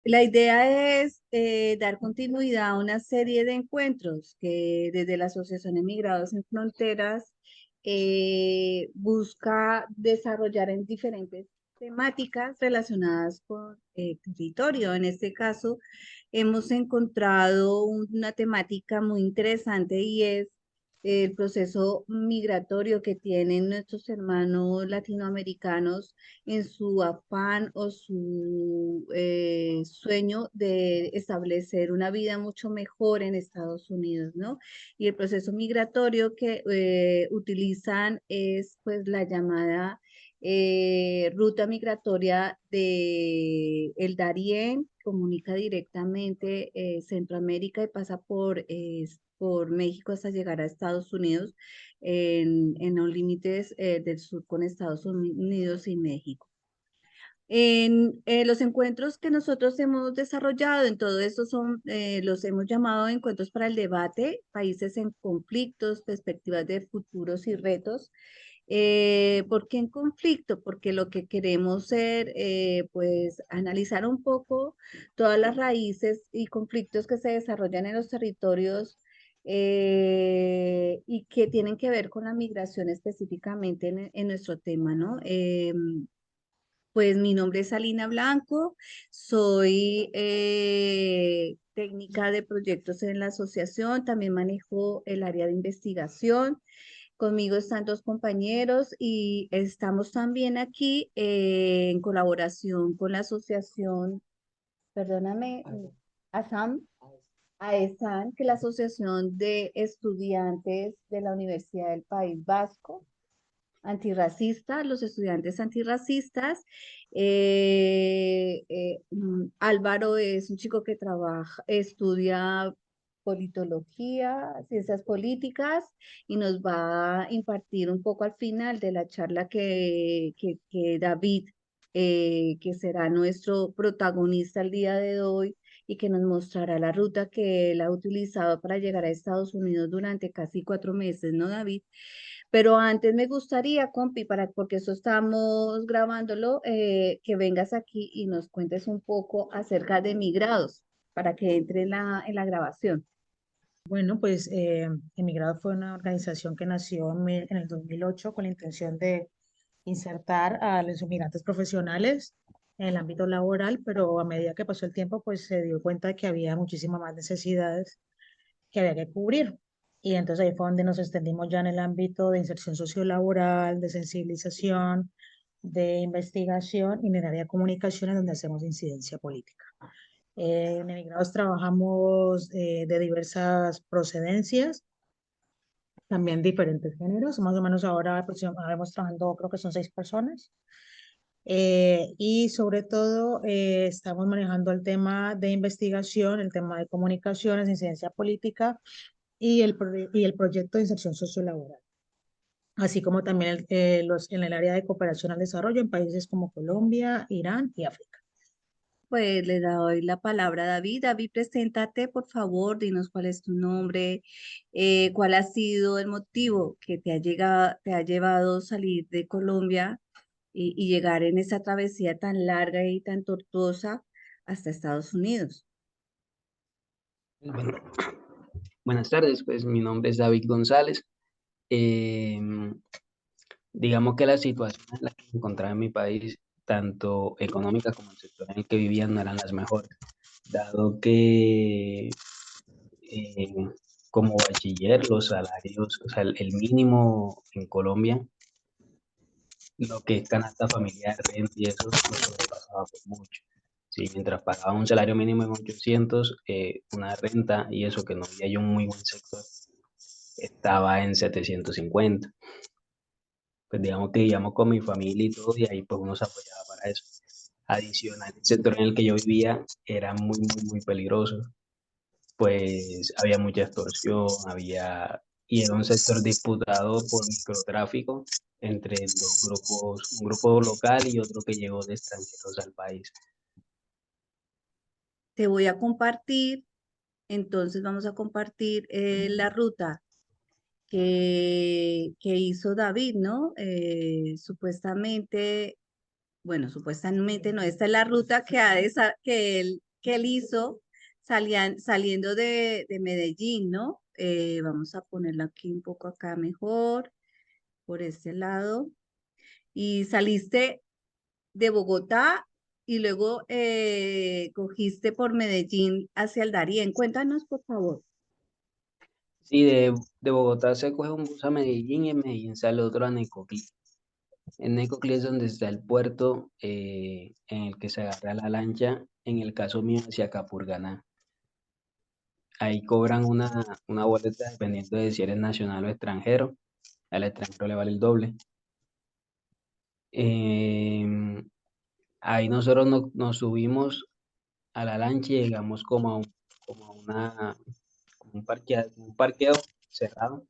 La idea es dar continuidad a una serie de encuentros que desde la Asociación Emigrados Sin Fronteras busca desarrollar en diferentes temáticas relacionadas con territorio. En este caso, hemos encontrado una temática muy interesante y es el proceso migratorio que tienen nuestros hermanos latinoamericanos en su afán o su sueño de establecer una vida mucho mejor en Estados Unidos, ¿no? Y el proceso migratorio que utilizan es pues la llamada ruta migratoria de el Darién, comunica directamente Centroamérica y pasa por México hasta llegar a Estados Unidos en los límites del sur con Estados Unidos y México. En los encuentros que nosotros hemos desarrollado, en todo esto los hemos llamado encuentros para el debate, países en conflictos, perspectivas de futuros y retos. ¿Por qué en conflicto? Porque lo que queremos ser, pues, analizar un poco todas las raíces y conflictos que se desarrollan en los territorios y que tienen que ver con la migración específicamente en nuestro tema, ¿no? Pues mi nombre es Alina Blanco, soy técnica de proyectos en la asociación, también manejo el área de investigación. Conmigo están dos compañeros y estamos también aquí en colaboración con la asociación, perdóname, ASAM, AESAN, que es la Asociación de Estudiantes de la Universidad del País Vasco antirracista, los estudiantes antirracistas. Álvaro es un chico que trabaja, estudia politología, ciencias políticas y nos va a impartir un poco al final de la charla que David, que será nuestro protagonista el día de hoy y que nos mostrará la ruta que él ha utilizado para llegar a Estados Unidos durante casi 4 meses, ¿no, David? Pero antes me gustaría, compi, porque eso estamos grabándolo, que vengas aquí y nos cuentes un poco acerca de Migrados, para que entre en la grabación. Bueno, pues Emigrado fue una organización que nació en el 2008 con la intención de insertar a los inmigrantes profesionales en el ámbito laboral, pero a medida que pasó el tiempo, pues se dio cuenta de que había muchísimas más necesidades que había que cubrir. Y entonces ahí fue donde nos extendimos ya en el ámbito de inserción sociolaboral, de sensibilización, de investigación y en el área de comunicaciones, donde hacemos incidencia política. En Emigrados trabajamos de diversas procedencias, también diferentes géneros, más o menos ahora vamos trabajando, creo que son 6 personas. Y sobre todo estamos manejando el tema de investigación, el tema de comunicaciones, incidencia política y el proyecto de inserción sociolaboral, así como también en el área de cooperación al desarrollo en países como Colombia, Irán y África. Pues le doy la palabra a David. David, preséntate, por favor, dinos cuál es tu nombre, cuál ha sido el motivo que te ha llevado a salir de Colombia y llegar en esa travesía tan larga y tan tortuosa hasta Estados Unidos. Bueno, buenas tardes, pues mi nombre es David González. Eh, digamos que la situación en la que me encontraba en mi país, tanto económica como el sector en el que vivía, no eran las mejores, dado que eh, como bachiller los salarios, o sea, el mínimo en Colombia, lo que es canasta familiar, renta y eso, lo sobrepasaba por mucho. Sí, mientras pagaba un salario mínimo en 800, una renta y eso que no había yo un muy buen sector, estaba en 750. Pues digamos que vivíamos con mi familia y todo, y ahí pues uno se apoyaba para eso. Adicional, el sector en el que yo vivía era muy peligroso, pues había mucha extorsión, y era un sector disputado por microtráfico entre dos grupos, un grupo local y otro que llegó de extranjeros al país. Te voy a compartir, entonces vamos a compartir la ruta que hizo David, ¿no? Supuestamente, bueno, supuestamente no, esta es la ruta que él que él hizo saliendo de Medellín, ¿no? Vamos a ponerlo aquí un poco acá mejor, por este lado. Y saliste de Bogotá y luego cogiste por Medellín hacia el Darién. Cuéntanos, por favor. Sí, de Bogotá se coge un bus a Medellín y en Medellín sale otro a Necoclí. En Necoclí es donde está el puerto en el que se agarra la lancha, en el caso mío hacia Capurganá. Ahí cobran una boleta dependiendo de si eres nacional o extranjero. Al extranjero le vale el doble. Em, Ahí nosotros nos subimos a la lancha y llegamos como a como un parqueo cerrado.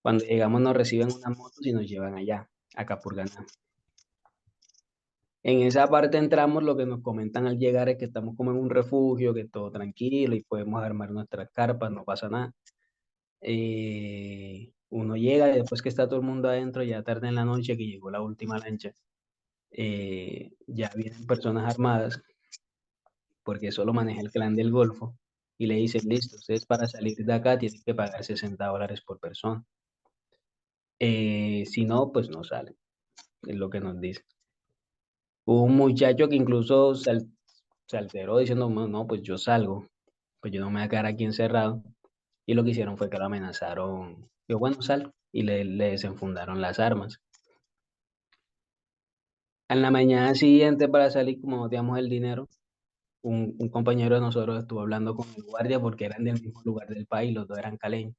Cuando llegamos nos reciben unas motos y nos llevan allá, a Capurganá. En esa parte entramos, lo que nos comentan al llegar es que estamos como en un refugio, que todo tranquilo y podemos armar nuestras carpas, no pasa nada. Uno llega y después que está todo el mundo adentro, ya tarde en la noche que llegó la última lancha, ya vienen personas armadas, porque solo maneja el clan del Golfo, y le dicen, listo, ustedes para salir de acá tienen que pagar $60 por persona. Si no, pues no salen, es lo que nos dicen. Hubo un muchacho que incluso se alteró diciendo, no, no, pues yo salgo, pues yo no me voy a quedar aquí encerrado. Y lo que hicieron fue que lo amenazaron. Yo, bueno, sal. Y le desenfundaron las armas. En la mañana siguiente, para salir, como no teníamos el dinero, un compañero de nosotros estuvo hablando con el guardia porque eran del mismo lugar del país, los dos eran caleños.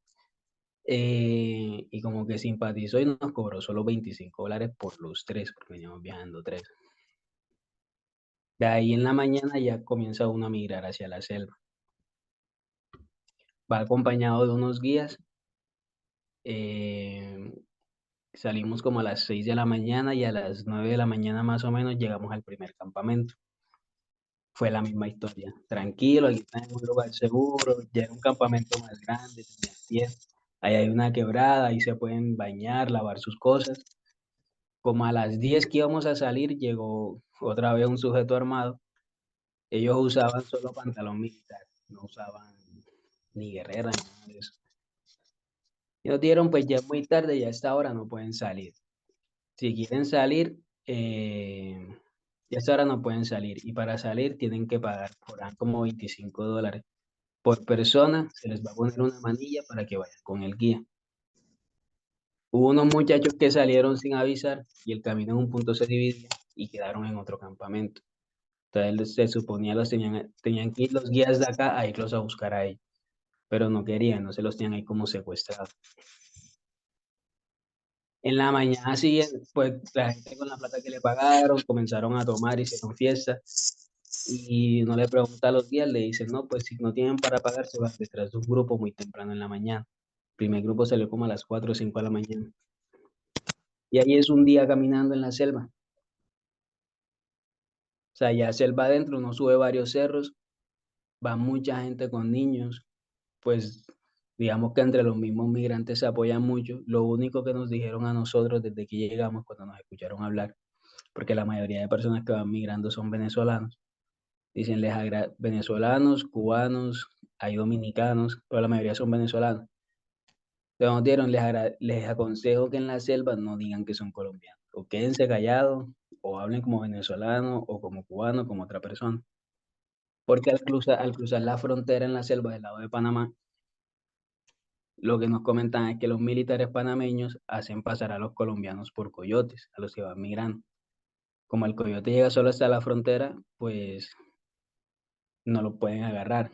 Y como que simpatizó y nos cobró solo $25 por los tres, porque veníamos viajando tres. De ahí en la mañana ya comienza uno a migrar hacia la selva. Va acompañado de unos guías. eh, Salimos como a las 6 de la mañana y a las 9 de la mañana más o menos llegamos al primer campamento. Fue la misma historia. Tranquilo, aquí está en un lugar seguro, ya era un campamento más grande, tenía pies. Ahí hay una quebrada, ahí se pueden bañar, lavar sus cosas. Como a las 10 que íbamos a salir, llegó otra vez un sujeto armado. Ellos usaban solo pantalón militar, no usaban ni guerrera ni nada de eso. Y nos dieron, pues ya es muy tarde, ya a esta hora no pueden salir. Si quieren salir, ya a esta hora no pueden salir. Y para salir tienen que pagar por ahí como $25 por persona. Se les va a poner una manilla para que vayan con el guía. Hubo unos muchachos que salieron sin avisar y el camino en un punto se dividía y quedaron en otro campamento. Entonces se suponía tenían que ir los guías de acá a irlos a buscar a ellos, pero no querían, no se los tenían ahí como secuestrados. En la mañana siguiente, pues la gente con la plata que le pagaron comenzaron a tomar y hicieron fiesta. Y uno le pregunta a los guías, le dicen, no, pues si no tienen para pagar, se van detrás de un grupo muy temprano en la mañana. El primer grupo salió como a las 4 o 5 de la mañana. Y ahí es un día caminando en la selva. O sea, ya selva adentro, uno sube varios cerros, va mucha gente con niños, pues digamos que entre los mismos migrantes se apoyan mucho. Lo único que nos dijeron a nosotros desde que llegamos, cuando nos escucharon hablar, porque la mayoría de personas que van migrando son venezolanos, dicen venezolanos, cubanos, hay dominicanos, pero la mayoría son venezolanos. Entonces nos dieron, les aconsejo que en la selva no digan que son colombianos, o quédense callados, o hablen como venezolanos, o como cubanos, como otra persona. Porque al cruzar la frontera en la selva del lado de Panamá, lo que nos comentan es que los militares panameños hacen pasar a los colombianos por coyotes, a los que van migrando. Como el coyote llega solo hasta la frontera, pues no lo pueden agarrar,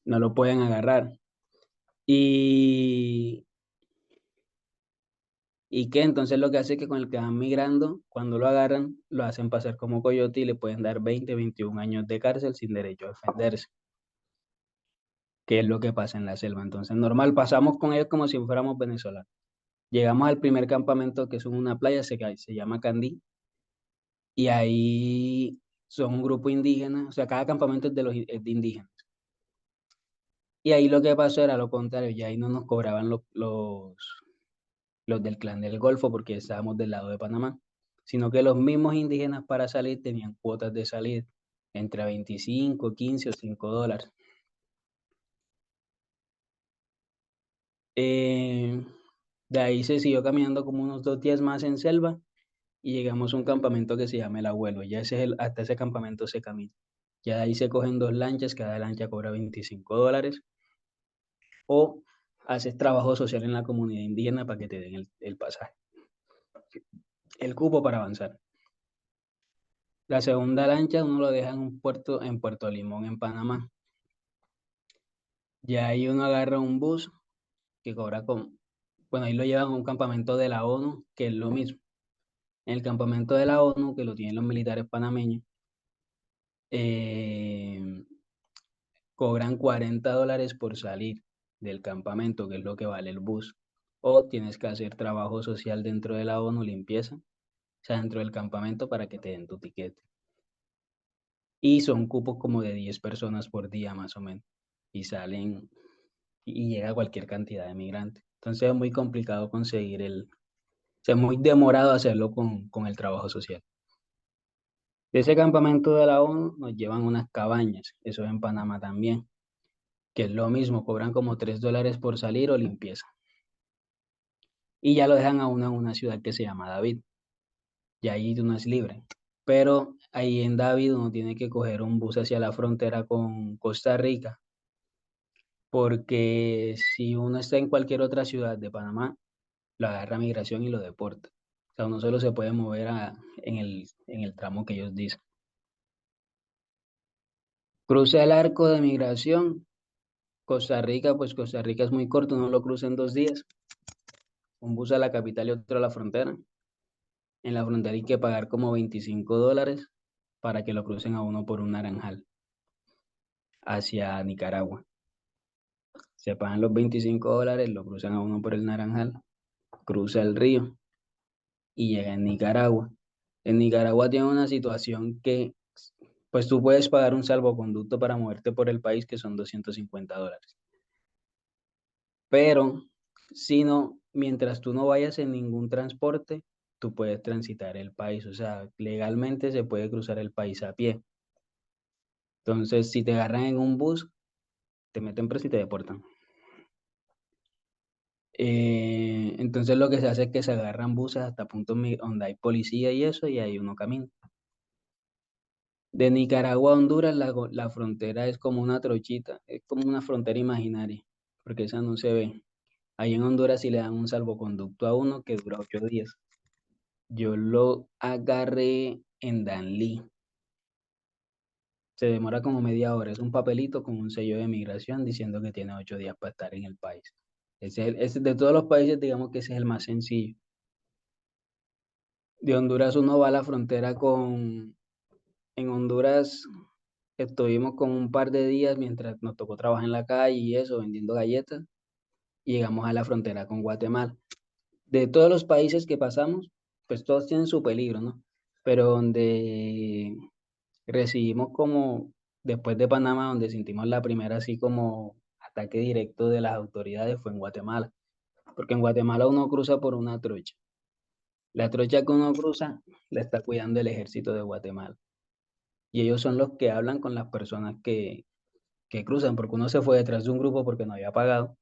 no lo pueden agarrar. Y, y que entonces lo que hace es que con el que van migrando, cuando lo agarran, lo hacen pasar como coyote y le pueden dar 20, 21 años de cárcel sin derecho a defenderse, que es lo que pasa en la selva. Entonces, normal, pasamos con ellos como si fuéramos venezolanos. Llegamos al primer campamento, que es una playa, se llama Candí, y ahí son un grupo indígena, o sea, cada campamento es de indígenas. Y ahí lo que pasó era lo contrario, ya ahí no nos cobraban los del clan del Golfo porque estábamos del lado de Panamá, sino que los mismos indígenas para salir tenían cuotas de salir. entre 25, 15 o $5. De ahí se siguió caminando como unos 2 días más en selva y llegamos a un campamento que se llama El Abuelo. Ya hasta ese campamento se camina. Ya de ahí se cogen 2 lanchas, cada lancha cobra $25 o haces trabajo social en la comunidad indígena para que te den el pasaje, el cupo para avanzar. La segunda lancha uno lo deja en un puerto en Puerto Limón, en Panamá. Ya ahí uno agarra un bus que cobra bueno, ahí lo llevan a un campamento de la ONU, que es lo mismo. En el campamento de la ONU, que lo tienen los militares panameños, eh, cobran $40 por salir del campamento, que es lo que vale el bus. O tienes que hacer trabajo social dentro de la ONU, limpieza, o sea, dentro del campamento para que te den tu tiquete. Y son cupos como de 10 personas por día más o menos. Y salen y llega cualquier cantidad de migrantes. Entonces es muy complicado conseguir o sea, es muy demorado hacerlo con el trabajo social. De ese campamento de la ONU nos llevan unas cabañas, eso es en Panamá también, que es lo mismo, cobran como $3 por salir o limpieza. Y ya lo dejan a uno en una ciudad que se llama David, y ahí uno es libre. Pero ahí en David uno tiene que coger un bus hacia la frontera con Costa Rica, porque si uno está en cualquier otra ciudad de Panamá, lo agarra migración y lo deporta. O sea, uno solo se puede mover en el tramo que ellos dicen. Cruza el arco de migración. Costa Rica, pues Costa Rica es muy corto, uno lo cruza en 2 días. Un bus a la capital y otro a la frontera. En la frontera hay que pagar como $25 para que lo crucen a uno por un naranjal hacia Nicaragua. Se pagan los $25, lo cruzan a uno por el naranjal, cruza el río y llega en Nicaragua. En Nicaragua tiene una situación que, pues tú puedes pagar un salvoconducto para moverte por el país, que son $250. Pero si no, mientras tú no vayas en ningún transporte, tú puedes transitar el país. O sea, legalmente se puede cruzar el país a pie. Entonces, si te agarran en un bus, te meten preso y te deportan. Entonces lo que se hace es que se agarran buses hasta puntos donde hay policía y eso, y ahí uno camina. De Nicaragua a Honduras, la frontera es como una trochita, es como una frontera imaginaria, porque esa no se ve. Ahí en Honduras sí le dan un salvoconducto a uno que dura 8 días. Yo lo agarré en Danlí. Se demora como media hora. Es un papelito con un sello de migración diciendo que tiene 8 días para estar en el país. De todos los países, digamos que ese es el más sencillo. De Honduras uno va a la frontera En Honduras estuvimos con un par de días mientras nos tocó trabajar en la calle y eso, vendiendo galletas. Y llegamos a la frontera con Guatemala. De todos los países que pasamos, pues todos tienen su peligro, ¿no? Pero donde recibimos como, después de Panamá, donde sentimos la primera así como ataque directo de las autoridades fue en Guatemala. Porque en Guatemala uno cruza por una trocha. La trocha que uno cruza la está cuidando el ejército de Guatemala. Y ellos son los que hablan con las personas que cruzan, porque uno se fue detrás de un grupo porque no había pagado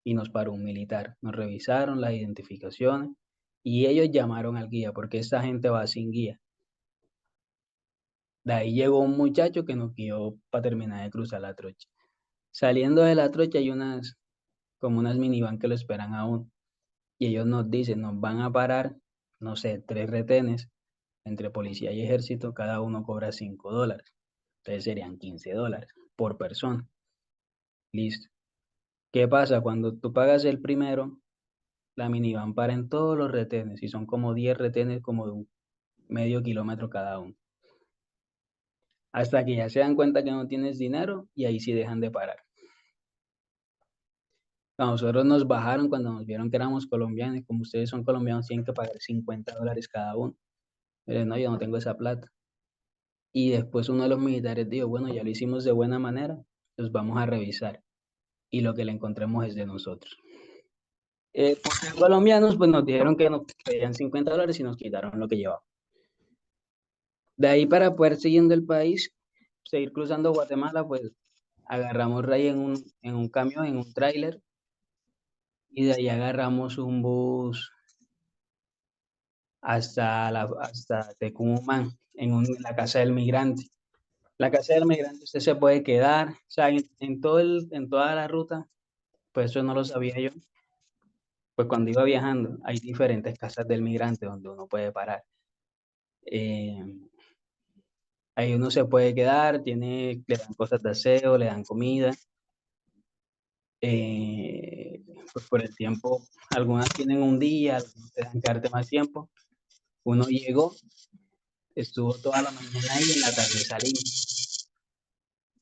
y nos paró un militar. Nos revisaron las identificaciones y ellos llamaron al guía porque esta gente va sin guía. De ahí llegó un muchacho que nos guió para terminar de cruzar la trocha. Saliendo de la trocha hay como unas minivan que lo esperan aún. Y ellos nos dicen, nos van a parar, no sé, 3 retenes entre policía y ejército, cada uno cobra $5. Entonces serían $15 por persona. Listo. ¿Qué pasa? Cuando tú pagas el primero, la minivan para en todos los retenes y son como 10 retenes como de un medio kilómetro cada uno. Hasta que ya se dan cuenta que no tienes dinero y ahí sí dejan de parar. A nosotros nos bajaron cuando nos vieron que éramos colombianos. Como ustedes son colombianos, tienen que pagar $50 cada uno. Pero no, yo no tengo esa plata. Y después uno de los militares dijo, bueno, ya lo hicimos de buena manera, los vamos a revisar. Y lo que le encontremos es de nosotros. Por ser colombianos, pues nos dijeron que nos pedían $50 y nos quitaron lo que llevaba. De ahí para poder siguiendo el país, seguir cruzando Guatemala, pues agarramos Rey en un camión, en un tráiler, y de ahí agarramos un bus hasta Tecumumán, en la casa del migrante. La casa del migrante usted se puede quedar, o sea, en toda la ruta, pues eso no lo sabía yo. Pues cuando iba viajando, hay diferentes casas del migrante donde uno puede parar. Eh, Ahí uno se puede quedar, le dan cosas de aseo, le dan comida. Pues por el tiempo, algunas tienen un día, algunas te dan quedarte más tiempo. Uno llegó, estuvo toda la mañana ahí, en la tarde salimos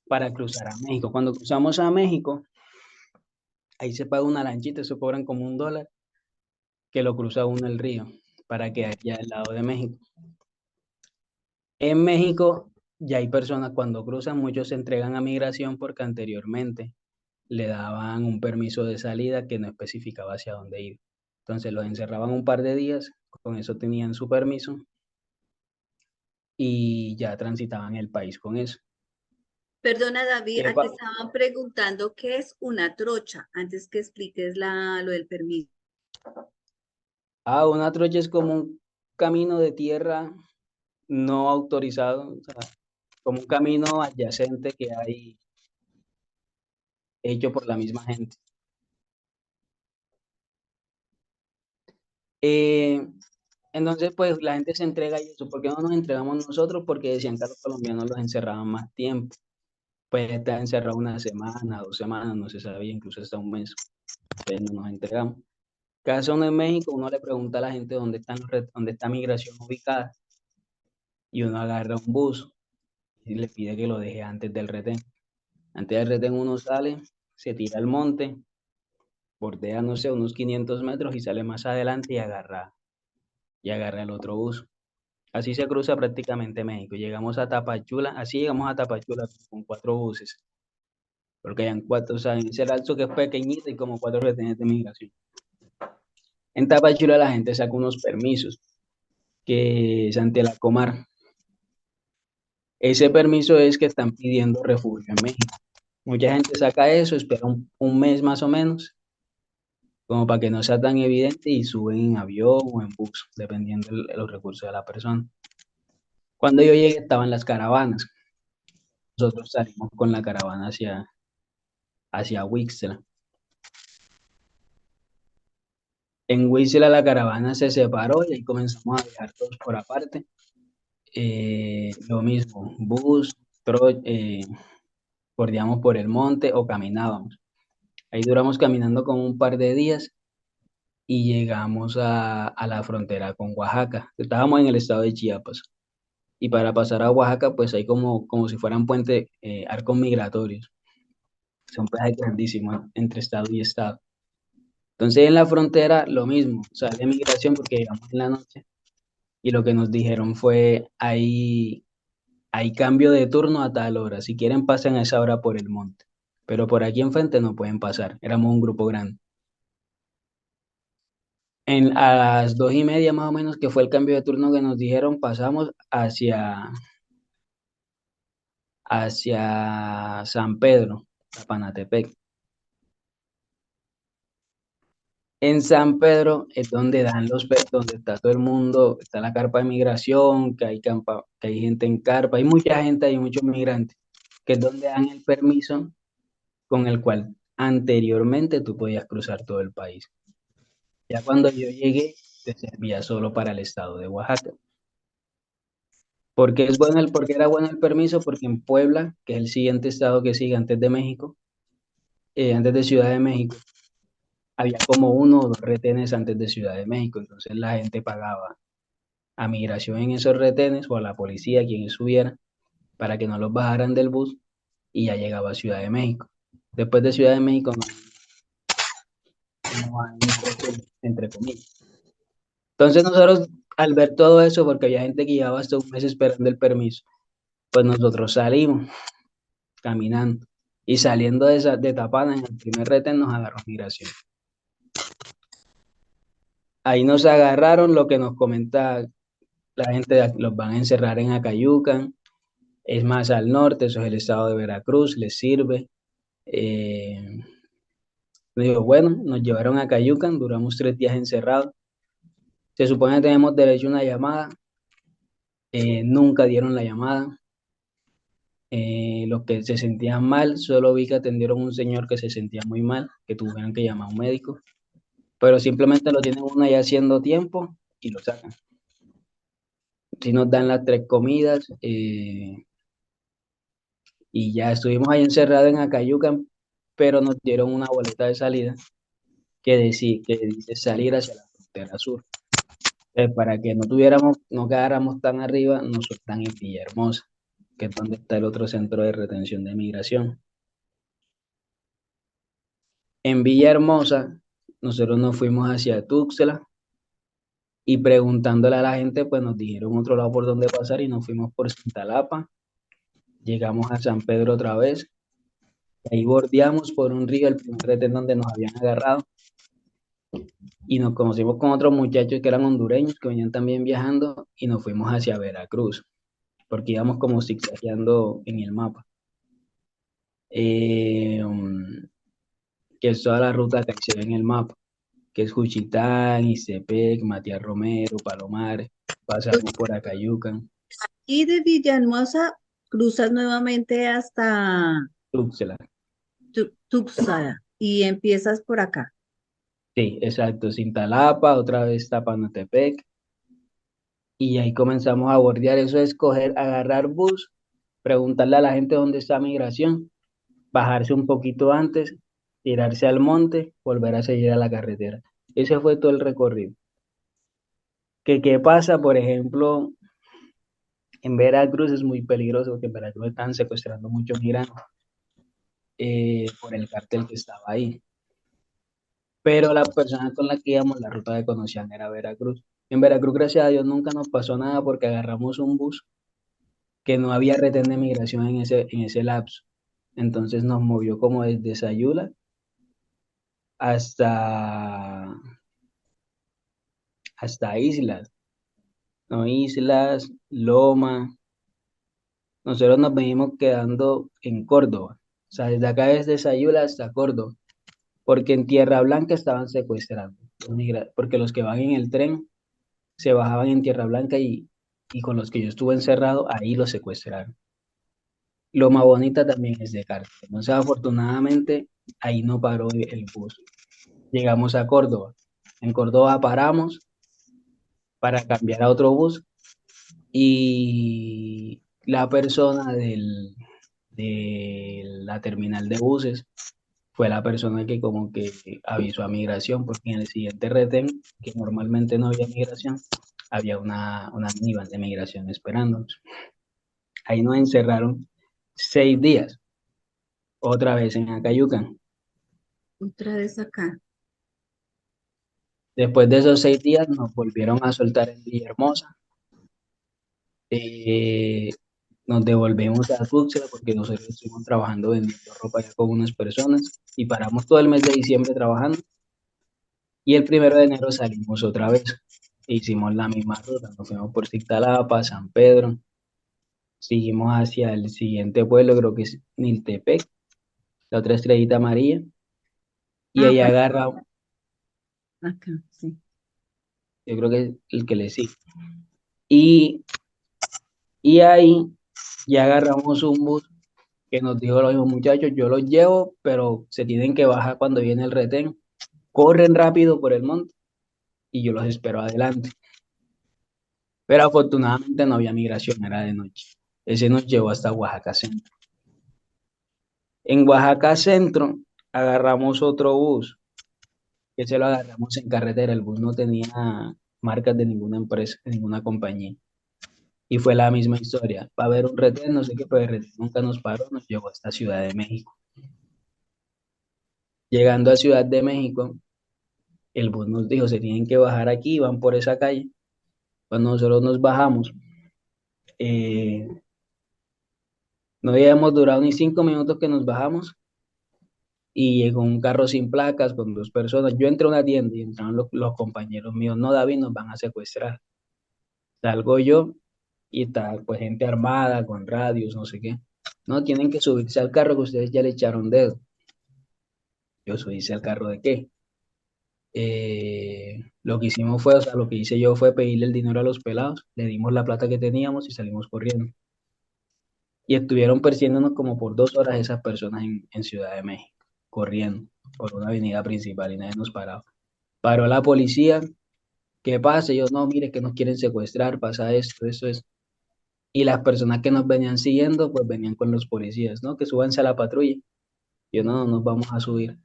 para cruzar a México. Cuando cruzamos a México, ahí se paga una lanchita, eso cobran como $1, que lo cruza uno el río para quedar ya al lado de México. En México ya hay personas cuando cruzan, muchos se entregan a migración porque anteriormente le daban un permiso de salida que no especificaba hacia dónde ir. Entonces los encerraban un par de días, con eso tenían su permiso y ya transitaban el país con eso. Perdona, David, ¿Qué aquí pa- estaban preguntando qué es una trocha, antes que expliques lo del permiso. Una trocha es como un camino de tierra no autorizado, o sea, como un camino adyacente que hay hecho por la misma gente. Eh, entonces, pues la gente se entrega y eso. ¿Por qué no nos entregamos nosotros? Porque decían que a los colombianos los encerraban más tiempo. Pues está encerrado una semana, 2 semanas, no se sabía, incluso hasta un mes. Entonces no nos entregamos. Cada uno en México, uno le pregunta a la gente dónde está migración ubicada y uno agarra un bus y le pide que lo deje antes del retén. Antes del retén uno sale, se tira al monte, bordea, no sé, unos 500 metros y sale más adelante y agarra el otro bus. Así se cruza prácticamente México. Llegamos a Tapachula, así llegamos a Tapachula con 4 buses, porque hayan 4, o sea, en ese lapso que es pequeñito y como 4 retenes de migración. En Tapachula la gente saca unos permisos, que es ante la Comar. Ese permiso es que están pidiendo refugio en México. Mucha gente saca eso, espera un mes más o menos, como para que no sea tan evidente y suben en avión o en bus, dependiendo de los recursos de la persona. Cuando yo llegué estaban las caravanas. Nosotros salimos con la caravana hacia Huixla. En Huixla la caravana se separó y ahí comenzamos a viajar todos por aparte. Lo mismo, bordeamos por el monte o caminábamos. Ahí duramos caminando como un par de días y llegamos a la frontera con Oaxaca. Estábamos en el estado de Chiapas. Y para pasar a Oaxaca, pues hay como si fueran arcos migratorios. Son peajes grandísimos entre estado y estado. Entonces en la frontera lo mismo, sale migración porque llegamos en la noche y lo que nos dijeron fue, hay cambio de turno a tal hora, si quieren pasen a esa hora por el monte, pero por aquí enfrente no pueden pasar, éramos un grupo grande. A las 2:30 más o menos, que fue el cambio de turno que nos dijeron, pasamos hacia San Pedro, Tapanatepec. En San Pedro es donde donde está todo el mundo, está la carpa de migración, que hay gente en carpa, hay mucha gente, hay muchos migrantes, que es donde dan el permiso con el cual anteriormente tú podías cruzar todo el país. Ya cuando yo llegué, te servía solo para el estado de Oaxaca. ¿Por qué era bueno el permiso? Porque en Puebla, que es el siguiente estado que sigue antes de México, antes de Ciudad de México, había como 1 o 2 retenes antes de Ciudad de México, entonces la gente pagaba a migración en esos retenes o a la policía, quien estuviera, para que no los bajaran del bus y ya llegaba a Ciudad de México. Después de Ciudad de México no hay retén, entre comillas. Entonces nosotros, al ver todo eso, porque había gente que llevaba hasta un mes esperando el permiso, pues nosotros salimos caminando y saliendo de Tapana en el primer retén nos agarró migración. Ahí nos agarraron lo que nos comenta la gente, los van a encerrar en Acayucan, es más al norte, eso es el estado de Veracruz, les sirve. Eh, Digo, bueno, nos llevaron a Cayucan, duramos 3 días encerrados. Se supone que tenemos derecho a una llamada, nunca dieron la llamada. Los que se sentían mal, solo vi que atendieron a un señor que se sentía muy mal, que tuvieron que llamar a un médico, pero simplemente lo tienen uno ahí haciendo tiempo y lo sacan. Si nos dan las 3 comidas, y ya estuvimos ahí encerrados en Acayucan, pero nos dieron una boleta de salida que dice salir hacia la frontera sur. Para que no quedáramos tan arriba, nos soltan en Villahermosa, que es donde está el otro centro de retención de migración. En Villahermosa, nosotros nos fuimos hacia Tuxtla y preguntándole a la gente, pues nos dijeron otro lado por donde pasar y nos fuimos por Cintalapa. Llegamos a San Pedro otra vez. Ahí bordeamos por un río el primer retén donde nos habían agarrado y nos conocimos con otros muchachos que eran hondureños que venían también viajando y nos fuimos hacia Veracruz porque íbamos como zigzagueando en el mapa. Eh, um, que es toda la ruta que se ve en el mapa, que es Juchitán, Ixtepec, Matías Romero, Palomares, pasamos por Acayucan, Y de Villahermosa cruzas nuevamente hasta Tuxtla. Tuxtla y empiezas por acá. Sí, exacto, Cintalapa, otra vez Tapanotepec, y ahí comenzamos a bordear. Eso es coger, agarrar bus, preguntarle a la gente dónde está migración, bajarse un poquito antes, tirarse al monte, volver a seguir a la carretera. Ese fue todo el recorrido. ¿Qué pasa? Por ejemplo, en Veracruz es muy peligroso porque en Veracruz están secuestrando muchos migrantes por el cartel que estaba ahí. Pero la persona con la que íbamos, la ruta que conocían era Veracruz. En Veracruz, gracias a Dios, nunca nos pasó nada porque agarramos un bus que no había retén de migración en ese lapso. Entonces nos movió como desde Sayula hasta, hasta Islas, ¿no? Islas, Loma. Nosotros nos venimos quedando en Córdoba. O sea, desde acá desde Sayula hasta Córdoba. Porque en Tierra Blanca estaban secuestrando, porque los que van en el tren se bajaban en Tierra Blanca y con los que yo estuve encerrado, ahí los secuestraron. Loma Bonita también es de cárcel. Entonces, afortunadamente, ahí no paró el bus. Llegamos a Córdoba. En Córdoba paramos para cambiar a otro bus y la persona de la terminal de buses fue la persona que como que avisó a migración, porque en el siguiente retén, que normalmente no había migración, había una minivan de migración esperándonos. Ahí nos encerraron 6 días, otra vez en Acayucan. Otra vez acá. Después de esos 6 días nos volvieron a soltar en Villahermosa. Eh, Nos devolvemos a Tuxtla porque nosotros estuvimos trabajando vendiendo ropa allá con unas personas y paramos todo el mes de diciembre trabajando. Y el 1 de enero salimos otra vez. Hicimos la misma ruta, nos fuimos por Zictalapa, San Pedro, seguimos hacia el siguiente pueblo, creo que es Niltepec, la otra Estrellita María, y Ah, ahí para agarra, acá, sí. yo creo que es el que le sigue. Y, y ahí ya agarramos un bus que nos dijo los muchachos, yo los llevo, pero se tienen que bajar cuando viene el retén, corren rápido por el monte y yo los espero adelante. Pero afortunadamente no había migración, era de noche. Ese nos llevó hasta Oaxaca Centro. En Oaxaca Centro agarramos otro bus, que se lo agarramos en carretera. El bus no tenía marcas de ninguna empresa, de ninguna compañía. Y fue la misma historia. Va a haber un retén, no sé qué, pero el retén nunca nos paró, nos llevó hasta Ciudad de México. Llegando a Ciudad de México, el bus nos dijo, se tienen que bajar aquí, van por esa calle. Cuando nosotros nos bajamos, eh, no habíamos durado ni 5 minutos que nos bajamos y llegó un carro sin placas con 2 personas. Yo entré a una tienda y entraron los compañeros míos. No, David, nos van a secuestrar. Salgo yo y está pues gente armada con radios, no sé qué. No, tienen que subirse al carro que ustedes ya le echaron dedo. Yo subirse al carro de qué. Lo que hicimos fue, o sea, lo que hice yo fue pedirle el dinero a los pelados, le dimos la plata que teníamos y salimos corriendo. Y estuvieron persiguiéndonos como por 2 horas esas personas en Ciudad de México, corriendo por una avenida principal y nadie nos paraba. Paró la policía, ¿qué pasa? Ellos, no, mire que nos quieren secuestrar, pasa esto, eso es. Y las personas que nos venían siguiendo, pues venían con los policías, ¿no? Que súbanse a la patrulla. Yo, no, no nos vamos a subir.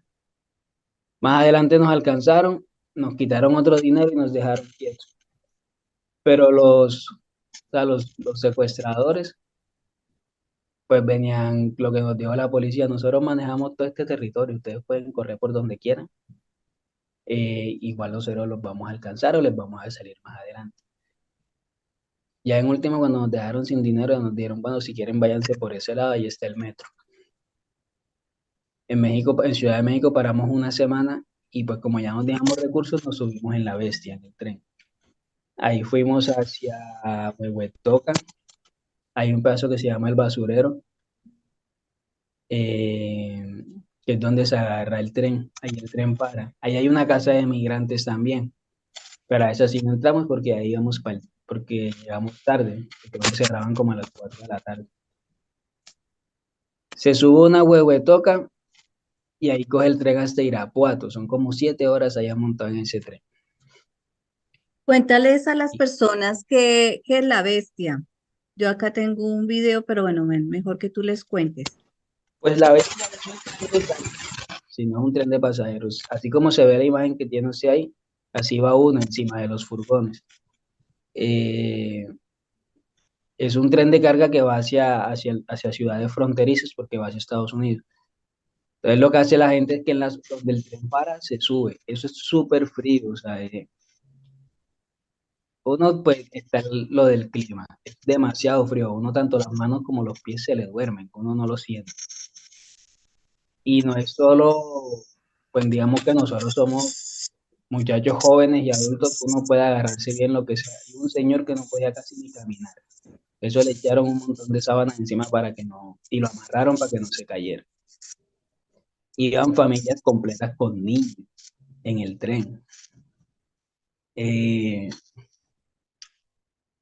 Más adelante nos alcanzaron, nos quitaron otro dinero y nos dejaron quietos. Pero o sea, los secuestradores, pues venían, lo que nos dijo la policía, nosotros manejamos todo este territorio, ustedes pueden correr por donde quieran, igual nosotros los vamos a alcanzar o les vamos a salir más adelante. Ya en último, cuando nos dejaron sin dinero, nos dijeron, bueno, si quieren váyanse por ese lado, ahí está el metro. En México, en Ciudad de México paramos una semana y pues como ya no teníamos recursos, nos subimos en la Bestia, en el tren. Ahí fuimos hacia Huehuetoca, hay un pedazo que se llama El Basurero, eh, que es donde se agarra el tren, ahí el tren para. Ahí hay una casa de migrantes también, pero a esa sí no entramos porque ahí íbamos porque llegamos tarde, porque creo que cerraban como a las 4 de la tarde. Se sube una Huehuetoca y ahí coge el tren hasta Irapuato, son como 7 horas allá montado en ese tren. Cuéntales a las personas que es la bestia. Yo acá tengo un video, pero bueno, mejor que tú les cuentes. Pues la Bestia no es un tren de sino es un tren de pasajeros. Así como se ve la imagen que tiene usted ahí, así va uno encima de los furgones. Eh, es un tren de carga que va hacia ciudades fronterizas porque va hacia Estados Unidos. Entonces lo que hace la gente es que donde el tren para, se sube. Eso es súper frío. O sea, uno pues está lo del clima. Es demasiado frío. Uno tanto las manos como los pies se le duermen. Uno no lo siente. Y no es solo, pues digamos que nosotros somos muchachos jóvenes y adultos, uno puede agarrarse bien lo que sea. Y un señor que no podía casi ni caminar. Eso le echaron un montón de sábanas encima para que no, y lo amarraron para que no se cayera. Iban familias completas con niños en el tren. Eh,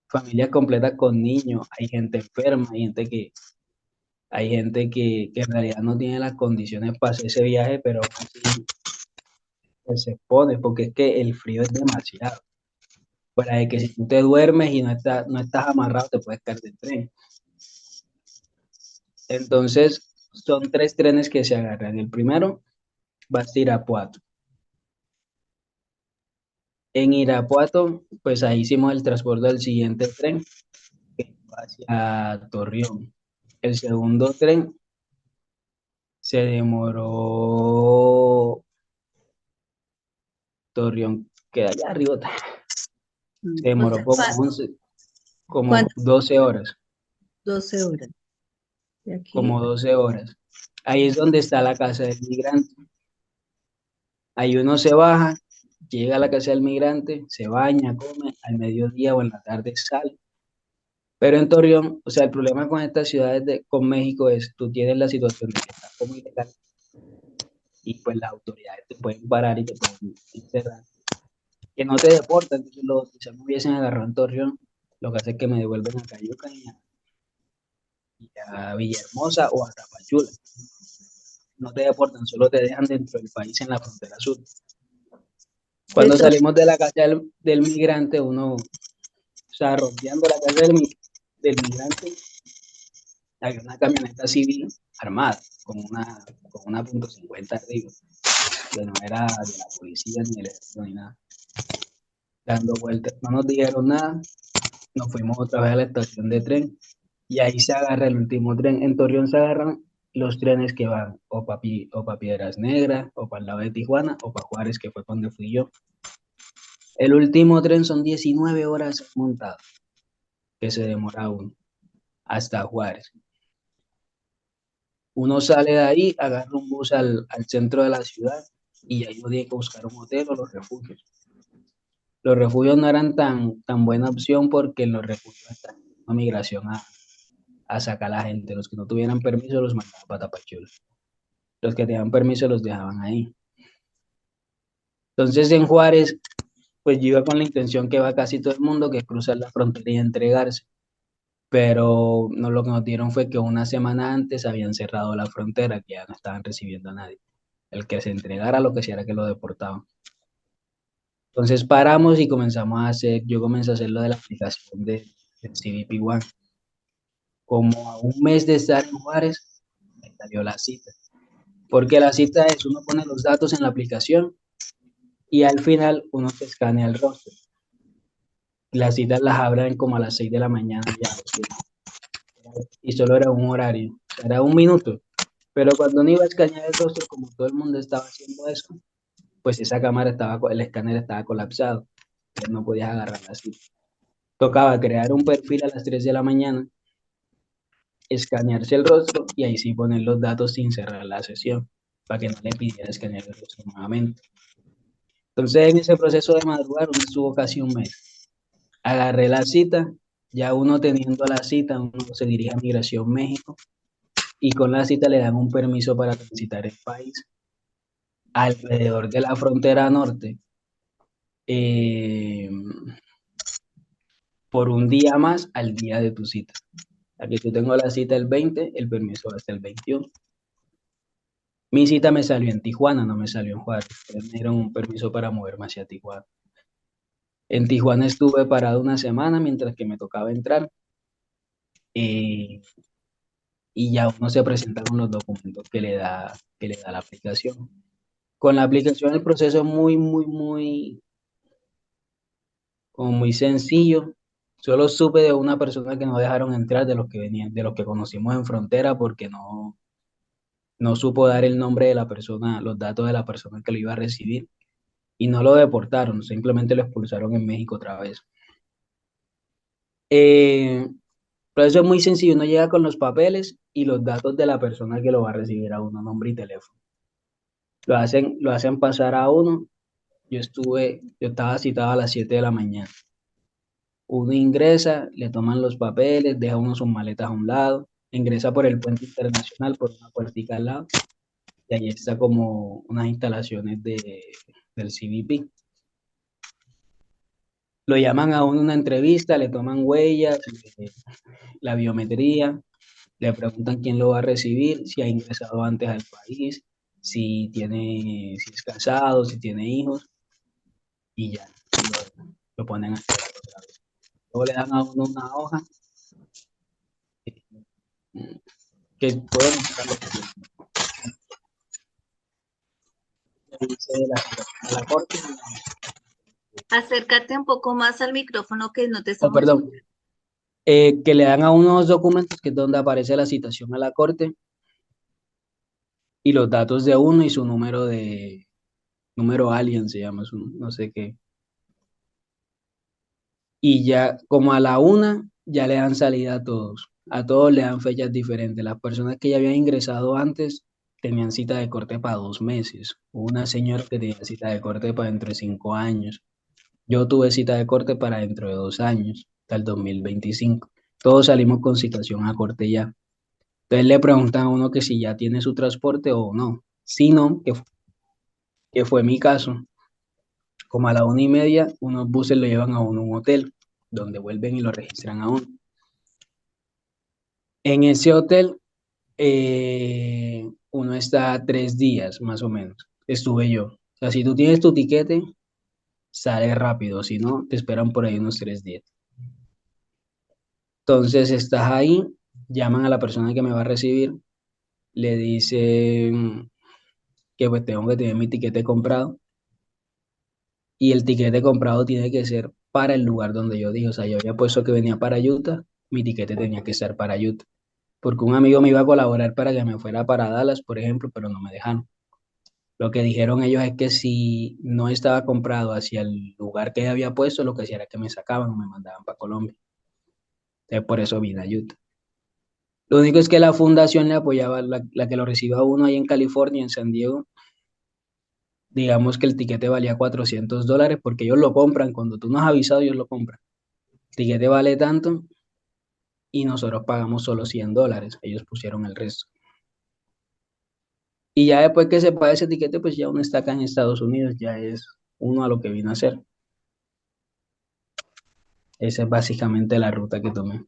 Familias completas con niños, hay gente enferma, hay gente que en realidad no tiene las condiciones para hacer ese viaje, pero aún así pues, se expone, porque es que el frío es demasiado. Fuera de que si tú te duermes y no estás amarrado, te puedes caer del tren. Entonces, son 3 trenes que se agarran. El primero va a Irapuato. En Irapuato, pues ahí hicimos el transporte del siguiente tren, que va hacia Torreón. El segundo tren se demoró, Torreón queda allá arriba, se O demoró sea, como ¿cuántas? 12 horas, 12 horas. De como aquí. 12 horas. Ahí es donde está la casa del migrante. Ahí uno se baja, llega a la casa del migrante, se baña, come, al mediodía o en la tarde sale. Pero en Torreón, o sea, el problema con estas ciudades con México es, tú tienes la situación de que estás como ilegal y pues las autoridades te pueden parar y te pueden encerrar. Que no te deportan, entonces si se me hubiesen agarrado en Torreón, lo que hace es que me devuelven a Cayuca y a Villahermosa o a Tapachula. No te deportan, solo te dejan dentro del país en la frontera sur. De Cuando to- salimos de la casa del migrante, uno, o sea, rompiendo la casa del migrante, había una camioneta civil armada con una .50 arriba, que no era de la policía ni del ejército ni nada, dando vueltas. No nos dijeron nada, nos fuimos otra vez a la estación de tren y ahí se agarra el último tren. En Torreón se agarran los trenes que van o pa Piedras Negras, o para el lado de Tijuana, o para Juárez, que fue donde fui yo. El último tren son 19 horas montado, que se demora uno, hasta Juárez. Uno sale de ahí, agarra un bus al centro de la ciudad y ahí uno tiene que buscar un hotel o los refugios. Los refugios no eran tan buena opción porque en los refugios a migración a sacar a la gente. Los que no tuvieran permiso los mandaban para Tapachula. Los que tenían permiso los dejaban ahí. Entonces en Juárez, pues yo iba con la intención que va casi todo el mundo, que es cruzar la frontera y entregarse. Pero no, lo que nos dieron fue que una semana antes habían cerrado la frontera, que ya no estaban recibiendo a nadie. El que se entregara lo que sea era que lo deportaban. Entonces paramos y comenzamos a hacer, yo comencé a hacer lo de la aplicación del CBP One. Como a un mes de estar en Juárez, me salió la cita. Porque la cita es, uno pone los datos en la aplicación y al final uno se escanea el rostro. Las citas las abren como a las 6 de la mañana ya. Y solo era un horario, era un minuto. Pero cuando uno iba a escanear el rostro, como todo el mundo estaba haciendo eso, pues esa cámara estaba, el escáner estaba colapsado. Entonces no podías agarrar la cita. Tocaba crear un perfil a las 3 de la mañana, escanearse el rostro y ahí sí poner los datos sin cerrar la sesión, para que no le pidiera escanear el rostro nuevamente. Entonces en ese proceso de madrugar uno estuvo casi un mes. Agarré la cita, ya uno teniendo la cita, uno se dirige a Migración México y con la cita le dan un permiso para transitar el país alrededor de la frontera norte eh, por un día más al día de tu cita. Aquí yo tengo la cita el 20, el permiso va hasta el 21. Mi cita me salió en Tijuana, no me salió en Juárez. Me dieron un permiso para moverme hacia Tijuana. En Tijuana estuve parado una semana mientras que me tocaba entrar eh, y ya uno se presenta con los documentos que le da la aplicación. Con la aplicación el proceso es como muy sencillo. Solo supe de una persona que no dejaron entrar de los que venían, de los que conocimos en frontera porque no supo dar el nombre de la persona, los datos de la persona que lo iba a recibir y no lo deportaron, simplemente lo expulsaron en México otra vez. Pero eso es muy sencillo, uno llega con los papeles y los datos de la persona que lo va a recibir a uno, nombre y teléfono. Lo hacen pasar a uno. Yo estaba citado a las 7 de la mañana. Uno ingresa, le toman los papeles, deja uno sus maletas a un lado, ingresa por el puente internacional, por una puertica al lado, y ahí está como unas instalaciones del CBP. Lo llaman a uno a una entrevista, le toman huellas, la biometría, le preguntan quién lo va a recibir, si ha ingresado antes al país, si es casado, si tiene hijos, y ya, lo ponen a esperar otra vez. Luego le dan a uno una hoja que pueden mostrar lo que dice de la corte. Acércate un poco más al micrófono que no te Oh, estamos perdón, escuchando. que le dan a unos documentos que es donde aparece la citación a la corte y los datos de uno y su número alien se llama, no sé qué. Y ya como a la una ya le dan salida a todos le dan fechas diferentes. Las personas que ya habían ingresado antes tenían cita de corte para 2 meses. Hubo una señora que tenía cita de corte para dentro de 5 años. Yo tuve cita de corte para dentro de 2 años, hasta el 2025. Todos salimos con citación a corte ya. Entonces le preguntan a uno que si ya tiene su transporte o no. Si no, que fue mi caso, como a la 1:30, unos buses lo llevan a uno a un hotel, donde vuelven y lo registran a uno. En ese hotel, uno está 3 días, más o menos. Estuve yo. O sea, si tú tienes tu tiquete, sale rápido. Si no, te esperan por ahí unos 3 días. Entonces, estás ahí, llaman a la persona que me va a recibir, le dicen que pues tengo que tener mi tiquete comprado y el tiquete comprado tiene que ser para el lugar donde yo dije. O sea, yo había puesto que venía para Utah, mi tiquete tenía que ser para Utah. Porque un amigo me iba a colaborar para que me fuera para Dallas, por ejemplo, pero no me dejaron. Lo que dijeron ellos es que si no estaba comprado hacia el lugar que había puesto, lo que hacía era que me sacaban o me mandaban para Colombia. Entonces, por eso vine a Utah. Lo único es que la fundación le apoyaba, la que lo reciba uno ahí en California, en San Diego, digamos que el tiquete valía $400 porque ellos lo compran, cuando tú no has avisado, ellos lo compran. El tiquete vale tanto y nosotros pagamos solo $100, ellos pusieron el resto. Y ya después que se paga ese tiquete, pues ya uno está acá en Estados Unidos, ya es uno a lo que vino a hacer. Esa es básicamente la ruta que tomé.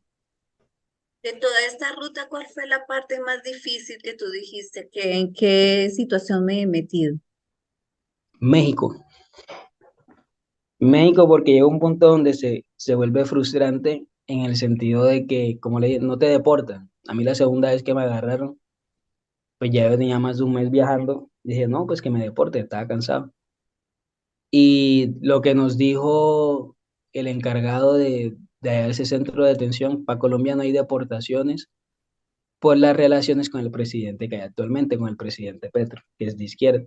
De toda esta ruta, ¿cuál fue la parte más difícil que tú dijiste? ¿En qué situación me he metido? México. México porque llega un punto donde se vuelve frustrante en el sentido de que, como le dije, no te deportan. A mí la segunda vez que me agarraron, pues ya yo tenía más de un mes viajando. Dije, no, pues que me deporte, estaba cansado. Y lo que nos dijo el encargado de ese centro de detención, para Colombia no hay deportaciones por las relaciones con el presidente que hay actualmente, con el presidente Petro, que es de izquierda.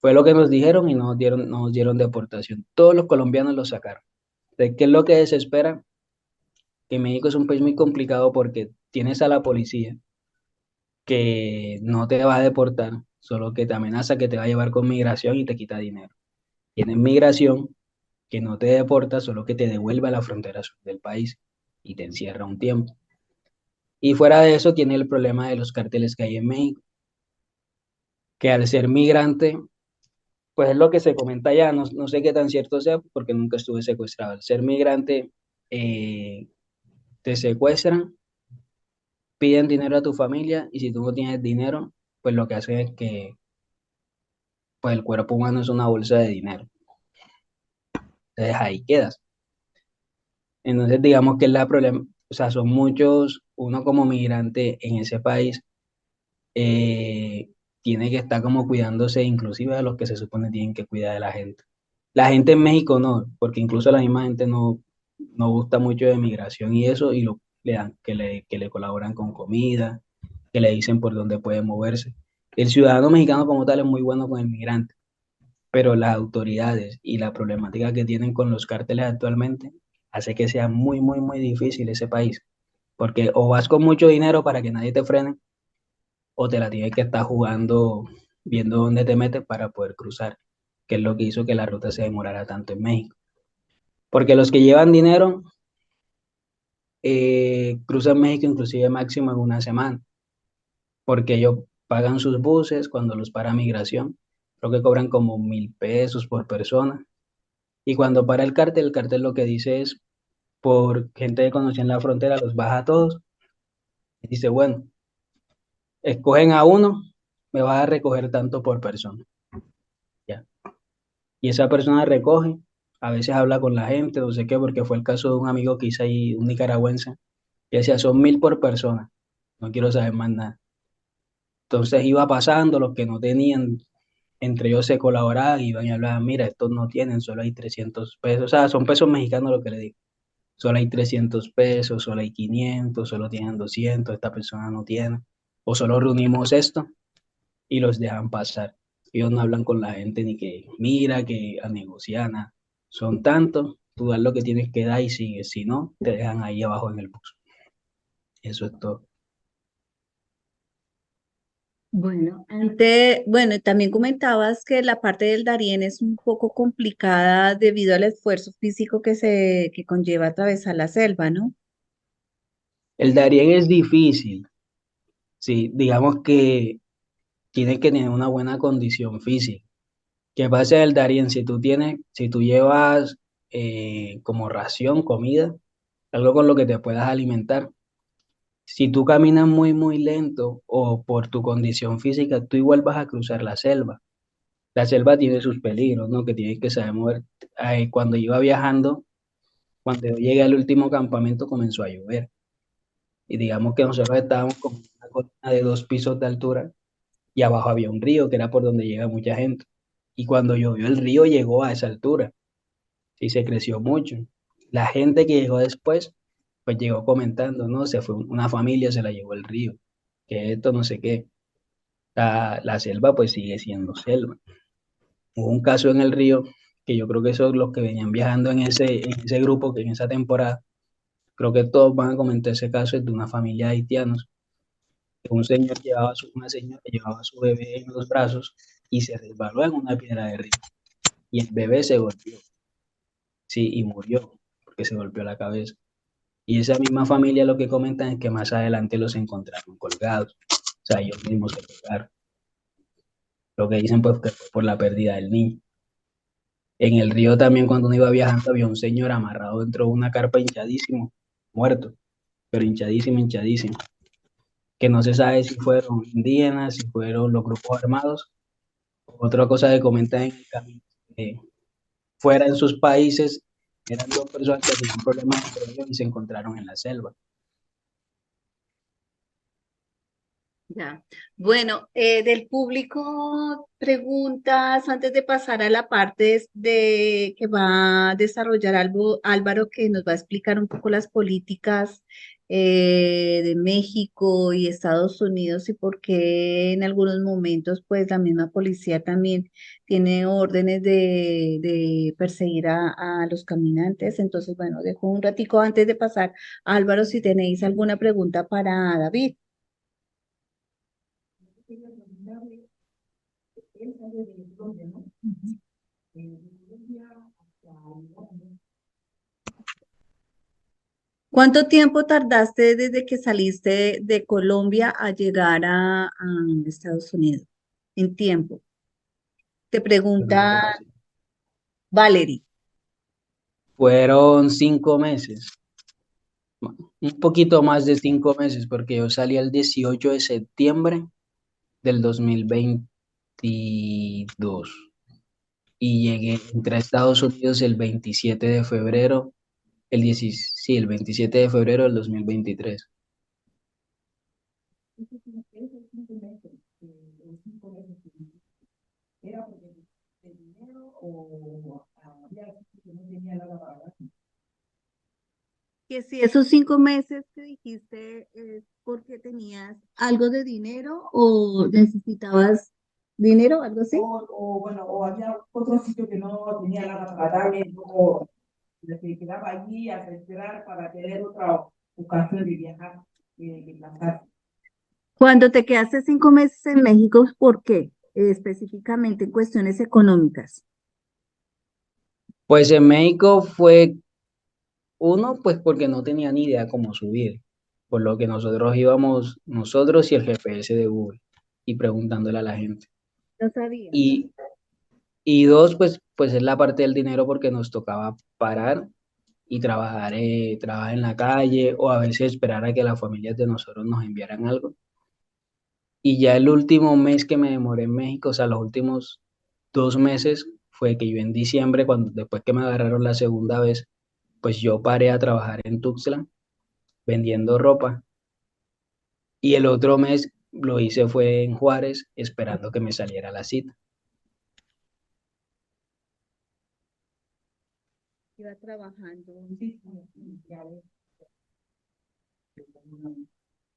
Fue lo que nos dijeron y no nos dieron deportación. Todos los colombianos lo sacaron. ¿De qué es lo que desespera? Que México es un país muy complicado porque tienes a la policía que no te va a deportar, solo que te amenaza que te va a llevar con migración y te quita dinero. Tienes migración que no te deporta, solo que te devuelve a la frontera sur del país y te encierra un tiempo. Y fuera de eso tiene el problema de los carteles que hay en México, que al ser migrante, pues es lo que se comenta allá, no sé qué tan cierto sea porque nunca estuve secuestrado. Al ser migrante, eh, te secuestran, piden dinero a tu familia y si tú no tienes dinero, pues lo que hacen es que pues el cuerpo humano es una bolsa de dinero. Entonces ahí quedas. Entonces digamos que es la problema, o sea, son muchos, uno como migrante en ese país eh, tiene que estar como cuidándose inclusive de los que se supone tienen que cuidar de la gente. La gente en México no, porque incluso la misma gente no gusta mucho de migración y eso, y le dan, que le colaboran con comida, que le dicen por dónde puede moverse. El ciudadano mexicano como tal es muy bueno con el migrante, pero las autoridades y la problemática que tienen con los cárteles actualmente hace que sea muy, muy, muy difícil ese país, porque o vas con mucho dinero para que nadie te frene, o te la tienes que estar jugando, viendo dónde te metes para poder cruzar, que es lo que hizo que la ruta se demorara tanto en México. Porque los que llevan dinero cruzan México inclusive máximo en una semana, porque ellos pagan sus buses cuando los para migración, creo que cobran como 1.000 pesos por persona. Y cuando para el cartel lo que dice es, por gente que conocí en la frontera, los baja a todos. Y dice, bueno, escogen a uno, me va a recoger tanto por persona. Ya. Y esa persona recoge, a veces habla con la gente, no sé qué, porque fue el caso de un amigo que hice ahí, un nicaragüense, que decía, son 1.000 por persona, no quiero saber más nada. Entonces iba pasando, los que no tenían, entre ellos se colaboraban, iban y hablaban, mira, estos no tienen, solo hay 300 pesos, o sea, son pesos mexicanos lo que le digo. Solo hay 300 pesos, solo hay 500, solo tienen 200, esta persona no tiene. O solo reunimos esto y los dejan pasar. Ellos no hablan con la gente ni que mira, que a negociar, nada. Son tantos, tú das lo que tienes que dar y sigues. Si no, te dejan ahí abajo en el bus. Eso es todo. Bueno, también comentabas que la parte del Darién es un poco complicada debido al esfuerzo físico que conlleva atravesar la selva, ¿no? El Darién es difícil, sí, digamos que tienes que tener una buena condición física. ¿Qué pasa en el Darién? Si tú llevas como ración, comida, algo con lo que te puedas alimentar. Si tú caminas muy, muy lento o por tu condición física, tú igual vas a cruzar la selva. La selva tiene sus peligros, ¿no? Que tienes que saber mover. Cuando iba viajando, cuando yo llegué al último campamento, comenzó a llover. Y digamos que nosotros estábamos con una colina de 2 pisos de altura y abajo había un río que era por donde llega mucha gente. Y cuando llovió, el río llegó a esa altura y se creció mucho. La gente que llegó después, pues llegó comentando, ¿no? Se fue una familia, se la llevó el río, que esto no sé qué. La selva pues sigue siendo selva. Hubo un caso en el río, que yo creo que esos los que venían viajando en ese grupo, que en esa temporada, creo que todos van a comentar ese caso, es de una familia de haitianos, que una señora llevaba a su bebé en los brazos y se resbaló en una piedra de río. Y el bebé se golpeó, sí, y murió, porque se golpeó la cabeza. Y esa misma familia lo que comentan es que más adelante los encontraron colgados. O sea, ellos mismos se colgaron. Lo que dicen pues que fue por la pérdida del niño. En el río también cuando uno iba viajando había un señor amarrado dentro de una carpa hinchadísimo, muerto, pero hinchadísimo, hinchadísimo. Que no se sabe si fueron indígenas, si fueron los grupos armados. Otra cosa que comentan en el camino, que fuera en sus países eran dos personas que tenían problemas de drogas y se encontraron en la selva. Ya. Bueno, del público, preguntas antes de pasar a la parte que va a desarrollar Álvaro, que nos va a explicar un poco las políticas de México y Estados Unidos y por qué en algunos momentos, pues la misma policía también tiene órdenes de perseguir a los caminantes. Entonces, bueno, dejo un ratico antes de pasar. Álvaro, si tenéis alguna pregunta para David. ¿Cuánto tiempo tardaste desde que saliste de Colombia a llegar a Estados Unidos? En tiempo. Te pregunta Valerie. Fueron 5 meses, un poquito más de 5 meses, porque yo salí el 18 de septiembre del 2022 y entré a Estados Unidos el 27 de febrero, sí, el 27 de febrero del 2023. Que si esos 5 meses que dijiste es porque tenías algo de dinero o necesitabas dinero, algo así. Bueno, o había otro sitio que no tenía nada para darme, luego se quedaba allí hasta esperar para tener otra ocasión de viajar, de viajar. Cuando te quedaste 5 meses en México, ¿por qué? Específicamente en cuestiones económicas. Pues en México fue uno, pues porque no tenía ni idea cómo subir, por lo que nosotros íbamos, nosotros y el GPS de Google, y preguntándole a la gente. No sabía. Y, y dos, pues es la parte del dinero porque nos tocaba parar y trabajar en la calle o a veces esperar a que las familias de nosotros nos enviaran algo. Y ya el último mes que me demoré en México, o sea, los últimos 2 meses, fue que yo en diciembre, después que me agarraron la segunda vez, pues yo paré a trabajar en Tuxtla vendiendo ropa. Y el otro mes lo hice fue en Juárez, esperando que me saliera la cita. Iba trabajando.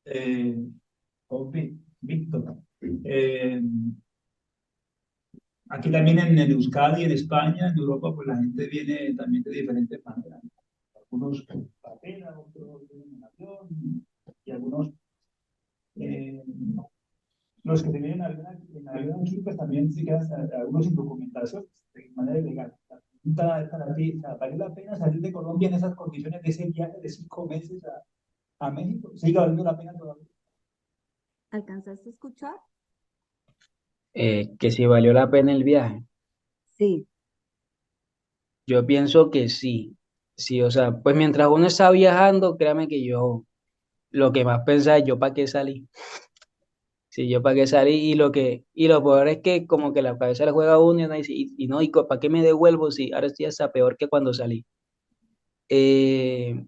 Eh, Víctor, aquí también en Euskadi, en España, en Europa, pues la gente viene también de diferentes maneras. Algunos apenas, otros vienen en avión, y algunos, eh, los que se vienen en avión aquí, pues también se quedan algunos sin documentación, de manera ilegal. La pregunta es para ti, ¿vale la pena salir de Colombia en esas condiciones de ese viaje de 5 meses a México? ¿Sigue valiendo la pena todavía? ¿Alcanzaste a escuchar? Que si valió la pena el viaje. Sí. Yo pienso que sí. Sí, o sea, pues mientras uno está viajando, créame que yo lo que más pensaba es yo para qué salí. Sí, yo para qué salí y lo peor es que como que la cabeza le juega a uno y uno dice, y no, ¿para qué me devuelvo si ahora estoy hasta peor que cuando salí? Eh,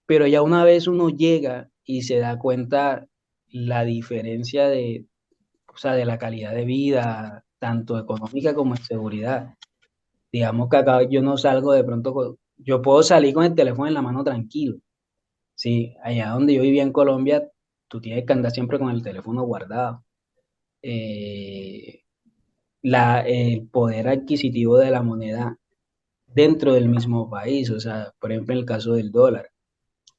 pero ya una vez uno llega y se da cuenta la diferencia o sea, de la calidad de vida, tanto económica como en seguridad. Digamos que acá yo no salgo de pronto, yo puedo salir con el teléfono en la mano tranquilo. Sí, allá donde yo vivía en Colombia, tú tienes que andar siempre con el teléfono guardado. Eh, el poder adquisitivo de la moneda dentro del mismo país, o sea, por ejemplo, en el caso del dólar,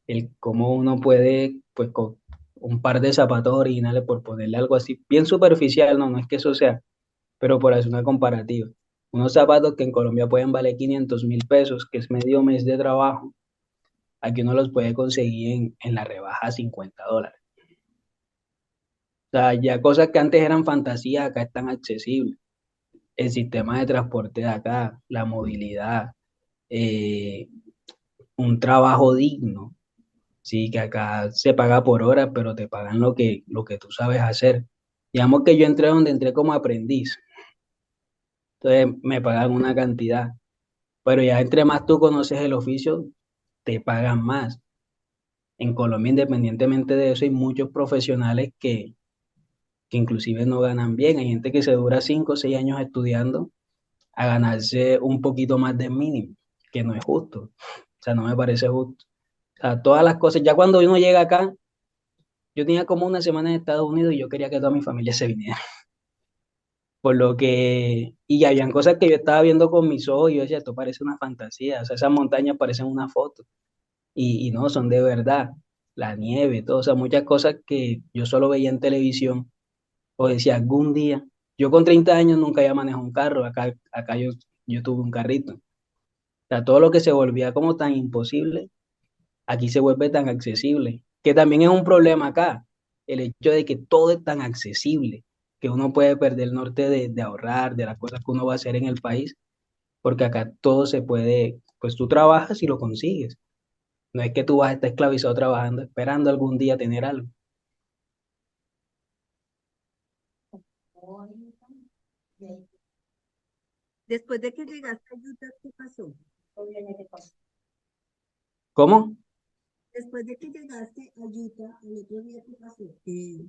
el cómo uno puede, pues con un par de zapatos originales, por ponerle algo así, bien superficial, no, no es que eso sea, pero por hacer una comparativa. Unos zapatos que en Colombia pueden valer 500.000 pesos, que es medio mes de trabajo, aquí uno los puede conseguir en la rebaja a $50. O sea, ya cosas que antes eran fantasía, acá están accesibles. El sistema de transporte de acá, la movilidad, eh, un trabajo digno, sí, que acá se paga por hora, pero te pagan lo que tú sabes hacer. Digamos que yo entré donde entré como aprendiz, entonces me pagan una cantidad, pero ya entre más tú conoces el oficio, te pagan más. En Colombia, independientemente de eso, hay muchos profesionales que inclusive no ganan bien. Hay gente que se dura 5 o 6 años estudiando a ganarse un poquito más del mínimo, que no es justo. O sea, no me parece justo. O sea, todas las cosas, ya cuando uno llega acá, yo tenía como una semana en Estados Unidos y yo quería que toda mi familia se viniera. Por lo que, y habían cosas que yo estaba viendo con mis ojos y yo decía, esto parece una fantasía, o sea, esas montañas parecen una foto y no, son de verdad, la nieve, todo, o sea, muchas cosas que yo solo veía en televisión o decía algún día, yo con 30 años nunca había manejado un carro, acá yo tuve un carrito, o sea, todo lo que se volvía como tan imposible, aquí se vuelve tan accesible, que también es un problema acá, el hecho de que todo es tan accesible, que uno puede perder el norte de ahorrar, de las cosas que uno va a hacer en el país, porque acá todo se puede, pues tú trabajas y lo consigues. No es que tú vas a estar esclavizado trabajando, esperando algún día tener algo. Después de que llegaste a Utah, ¿qué pasó? ¿Cómo? Después de que llegaste a Utah, al otro día, ¿qué pasó?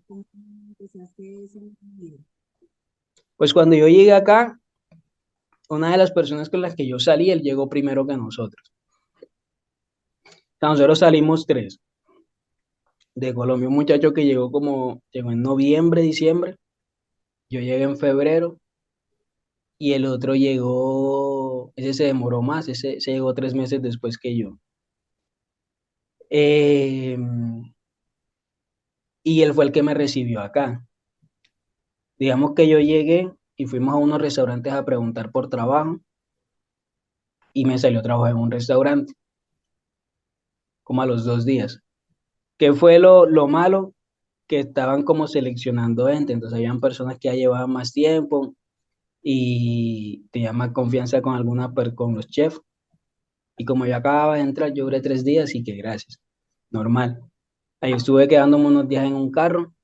¿Cómo empezaste ese vida? Pues cuando yo llegué acá, una de las personas con las que yo salí, él llegó primero que nosotros. O sea, nosotros salimos tres. De Colombia, un muchacho que llegó en noviembre, diciembre, yo llegué en febrero y el otro llegó, ese se demoró más, ese se llegó 3 meses después que yo. Eh, y él fue el que me recibió acá. Digamos que yo llegué y fuimos a unos restaurantes a preguntar por trabajo y me salió trabajo en un restaurante, como a los 2 días. ¿Qué fue lo malo? Que estaban como seleccionando gente, entonces habían personas que ya llevaban más tiempo y tenían más confianza con con los chefs. Y como yo acababa de entrar, yo duré 3 días y que gracias, normal. Ahí estuve quedándome unos días en un carro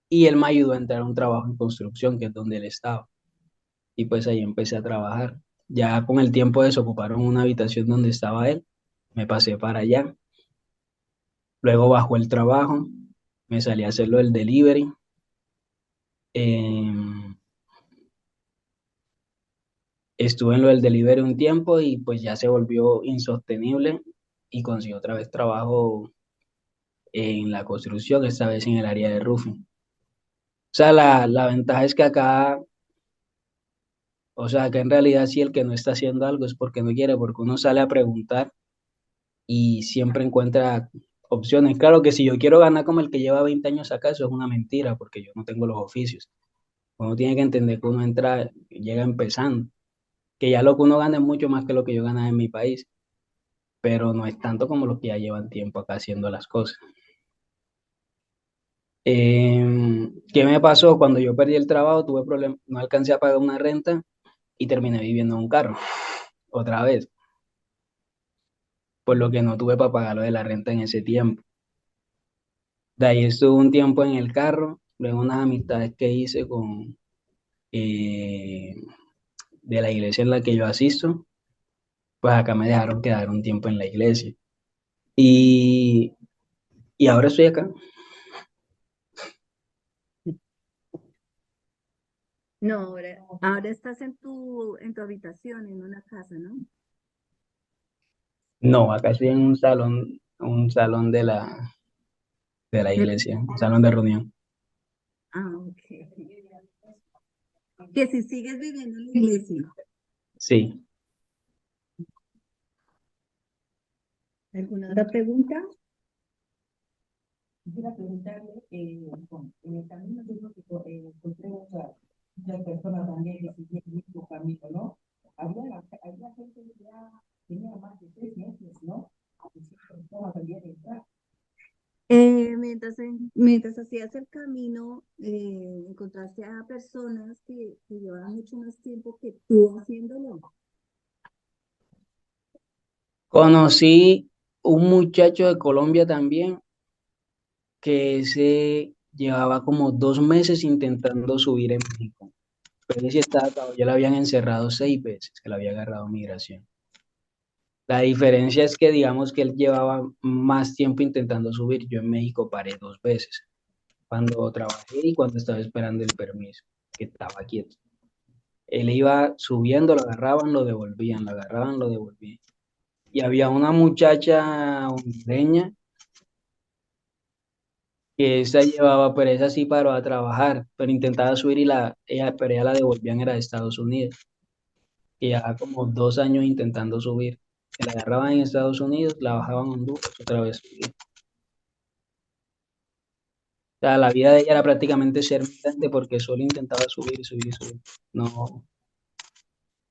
y él me ayudó a entrar a un trabajo en construcción, que es donde él estaba. Y pues ahí empecé a trabajar. Ya con el tiempo desocuparon una habitación donde estaba él, me pasé para allá. Luego bajó el trabajo, me salí a hacerlo del delivery. Em, Estuve en lo del delivery un tiempo y pues ya se volvió insostenible y conseguí otra vez trabajo en la construcción, esta vez en el área de roofing. O sea, la ventaja es que acá, o sea, que en realidad si el que no está haciendo algo es porque no quiere, porque uno sale a preguntar y siempre encuentra opciones. Claro que si yo quiero ganar como el que lleva 20 años acá, eso es una mentira, porque yo no tengo los oficios. Uno tiene que entender que uno entra, llega empezando, que ya lo que uno gana es mucho más que lo que yo ganaba en mi país, pero no es tanto como los que ya llevan tiempo acá haciendo las cosas. ¿Qué me pasó? Cuando yo perdí el trabajo, tuve problemas, no alcancé a pagar una renta y terminé viviendo en un carro, otra vez, por lo que no tuve para pagar lo de la renta en ese tiempo. De ahí estuve un tiempo en el carro, luego unas amistades que hice eh, de la iglesia en la que yo asisto, pues acá me dejaron quedar un tiempo en la iglesia. Y, y ahora estoy acá. No, ahora estás en tu habitación, en una casa, ¿no? No, acá estoy en un salón de la De- iglesia, un salón de reunión. Ah, ok. Que si sigues viviendo en la iglesia. Sí. ¿Alguna otra pregunta? Quisiera preguntarle, bueno, en el camino yo creo que encontré muchas personas también que siguen el mismo camino, ¿no? Había gente que ya tenía más de 3 meses, ¿no? mientras hacías el camino, encontraste a personas que llevaban mucho más tiempo que tú haciéndolo. Conocí un muchacho de Colombia también que se llevaba como 2 meses intentando subir en México. Pero él sí estaba acabado, ya lo habían encerrado 6 veces, que lo había agarrado migración. La diferencia es que digamos que él llevaba más tiempo intentando subir. Yo en México paré 2 veces, cuando trabajé y cuando estaba esperando el permiso, que estaba quieto. Él iba subiendo, lo agarraban, lo devolvían, lo agarraban, lo devolvían. Y había una muchacha hondureña que esa llevaba, pero esa sí paró a trabajar, pero intentaba subir pero ella la devolvían, era de Estados Unidos. Y ya como 2 años intentando subir. Se la agarraban en Estados Unidos, la bajaban a Honduras, otra vez subía. O sea, la vida de ella era prácticamente ser migrante porque solo intentaba subir y subir y subir. No,